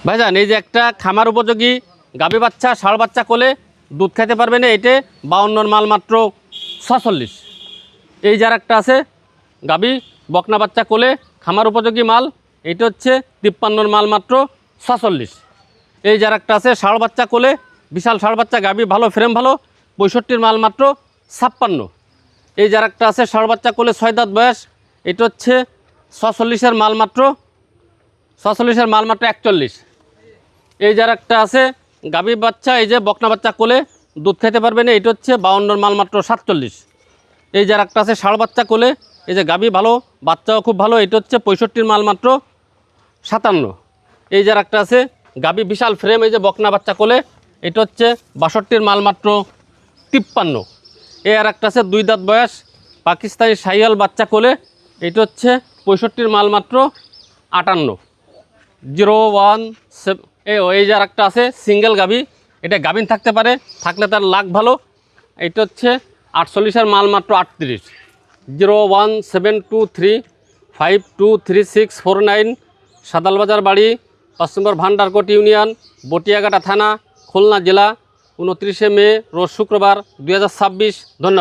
ভাইজান এই যে একটা খামার উপযোগী গাভী বাচ্চা ষাঁড় বাচ্চা কোলে দুধ খাইতে পারবে না, এটে 52 মাল মাত্র 46। এই যার একটা আছে গাভী বকনা বাচ্চা কোলে খামার উপযোগী মাল, এইটা হচ্ছে 53 মাল মাত্র 46। এই যার একটা আছে ষাঁড় বাচ্চা কোলে বিশাল ষাঁড় বাচ্চা গাভী ভালো ফ্রেম ভালো 65 মাল মাত্র 56। এই যার একটা আছে ষাঁড় বাচ্চা কোলে 6 দাঁত বয়স, এটা হচ্ছে 46 মাল মাত্র 46 মাল মাত্র 41। এই যার একটা আছে গাভী বাচ্চা এই যে বকনা বাচ্চা কোলে দুধ খেতে পারবে না, এটা হচ্ছে 52 মাল মাত্র 47। এই যার একটা আছে ষাঁড় বাচ্চা কোলে এই যে গাভী ভালো বাচ্চাও খুব ভালো, এটা হচ্ছে 65 মাল মাত্র 57। এই যার একটা আছে গাভী বিশাল ফ্রেম এই যে বকনা বাচ্চা কোলে, এটা হচ্ছে 62 মাল মাত্র 53। এই আর একটা আছে 2 দাঁত বয়স পাকিস্তানি শাহিওয়াল বাচ্চা কোলে, এটা হচ্ছে 65 মাল মাত্র 58। 017। এই যার একটা আছে সিঙ্গেল গাভী, এটা গাভীন থাকতে পারে, থাকলে তার লাখ ভালো, এটা হচ্ছে 48 মাল মাত্র 38। 01723523649 সাদালবাজার বাড়ি 5 নম্বর ভান্ডারকোট ইউনিয়ন বটিয়াঘাটা থানা খুলনা জেলা। 29 মে রোজ শুক্রবার 2026। ধন্যবাদ।